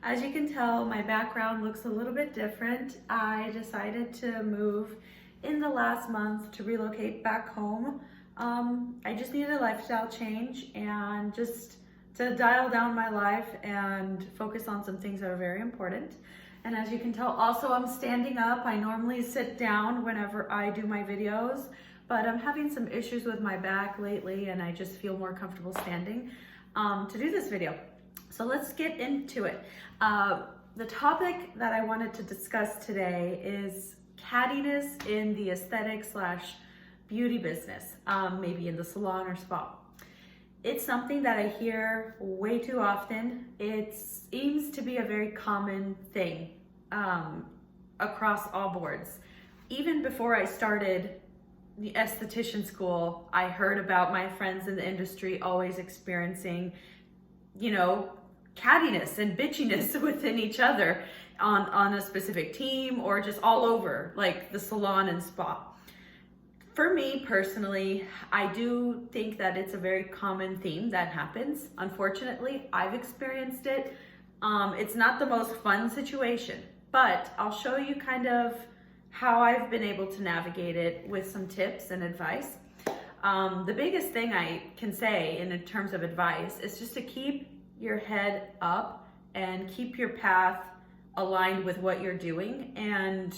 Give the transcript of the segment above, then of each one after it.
As you can tell, my background looks a little bit different. I decided to move in the last month to relocate back home. I just needed a lifestyle change and just to dial down my life and focus on some things that are very important. And as you can tell, also I'm standing up. I normally sit down whenever I do my videos, but I'm having some issues with my back lately and I just feel more comfortable standing to do this video. So let's get into it. The topic that I wanted to discuss today is cattiness in the aesthetic / beauty business, maybe in the salon or spa. It's something that I hear way too often. It seems to be a very common thing across all boards. Even before I started the esthetician school, I heard about my friends in the industry always experiencing, cattiness and bitchiness within each other on a specific team or just all over, like the salon and spa. For me personally, I do think that it's a very common theme that happens. Unfortunately, I've experienced it. It's not the most fun situation, but I'll show you kind of how I've been able to navigate it with some tips and advice. The biggest thing I can say in terms of advice is just to keep your head up and keep your path aligned with what you're doing, and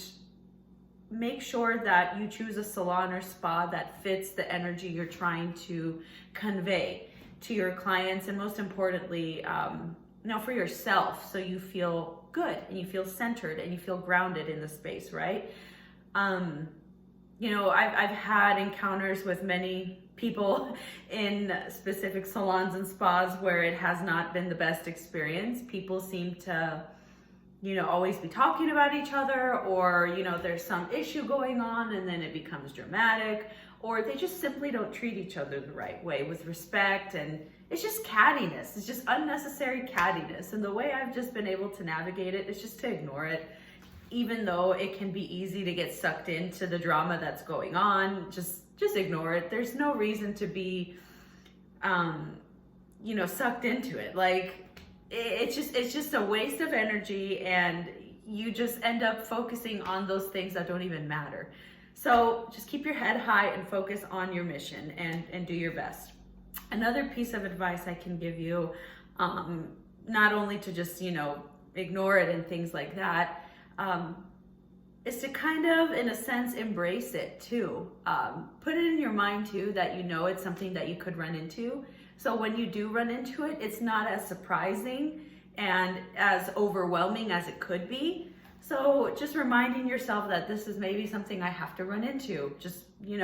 make sure that you choose a salon or spa that fits the energy you're trying to convey to your clients, and most importantly, for yourself, so you feel good and you feel centered and you feel grounded in the space, right? I've had encounters with many people in specific salons and spas where it has not been the best experience. People seem to always be talking about each other, or, there's some issue going on and then it becomes dramatic, or they just simply don't treat each other the right way with respect. And it's just cattiness. It's just unnecessary cattiness. And the way I've just been able to navigate it is just to ignore it, even though it can be easy to get sucked into the drama that's going on. Just ignore it. There's no reason to be, sucked into it. Like, it's just a waste of energy, and you just end up focusing on those things that don't even matter. So just keep your head high and focus on your mission and do your best. Another piece of advice I can give you, not only to just, ignore it and things like that, is to kind of, in a sense, embrace it too. Put it in your mind too that it's something that you could run into. So when you do run into it, it's not as surprising and as overwhelming as it could be. So just reminding yourself that this is maybe something I have to run into. Just, you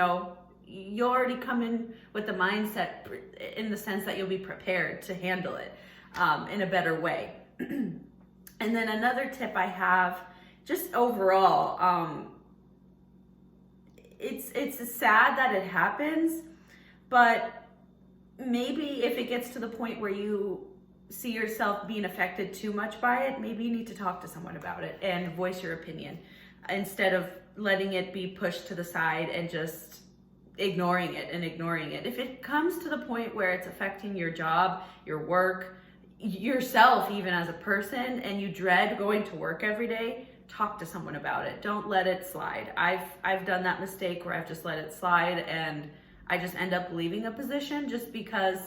already come in with the mindset in the sense that you'll be prepared to handle it in a better way. And then another tip I have, just overall, it's sad that it happens, but maybe if it gets to the point where you see yourself being affected too much by it, maybe you need to talk to someone about it and voice your opinion instead of letting it be pushed to the side and just ignoring it. If it comes to the point where it's affecting your job, your work, yourself even as a person, and you dread going to work every day, talk to someone about it. Don't let it slide. I've done that mistake where I've just let it slide, and I just end up leaving a position just because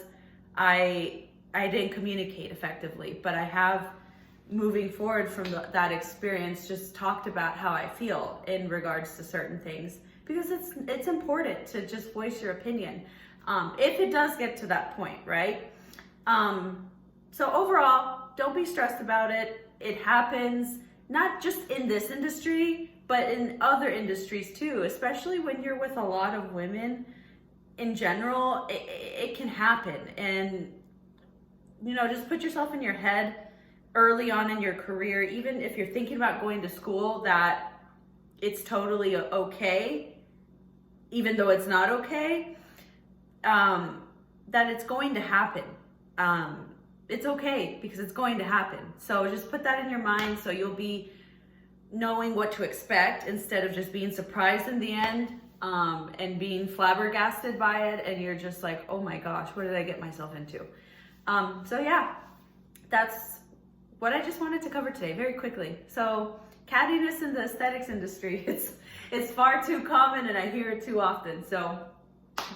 I didn't communicate effectively. But I have, moving forward from that experience, just talked about how I feel in regards to certain things, because it's important to just voice your opinion if it does get to that point, right? So overall, don't be stressed about it. It happens, not just in this industry, but in other industries too, especially when you're with a lot of women. In general, it can happen. And, just put yourself in your head early on in your career, even if you're thinking about going to school, that it's totally okay, even though it's not okay, that it's going to happen. It's okay because it's going to happen. So just put that in your mind so you'll be knowing what to expect instead of just being surprised in the end. And being flabbergasted by it, and you're just like, oh my gosh, what did I get myself into? So yeah, that's what I just wanted to cover today very quickly. So cattiness in the aesthetics industry, it's far too common and I hear it too often. So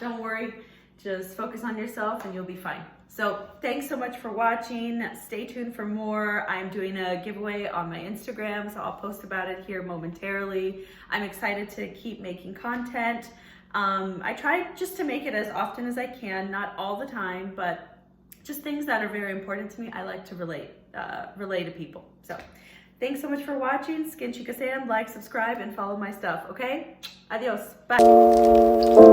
don't worry, just focus on yourself and you'll be fine. So thanks so much for watching. Stay tuned for more. I'm doing a giveaway on my Instagram, so I'll post about it here momentarily. I'm excited to keep making content. I try just to make it as often as I can, not all the time, but just things that are very important to me, I like to relay to people. So thanks so much for watching. Skin Chica Sam, like, subscribe, and follow my stuff, okay? Adios. Bye.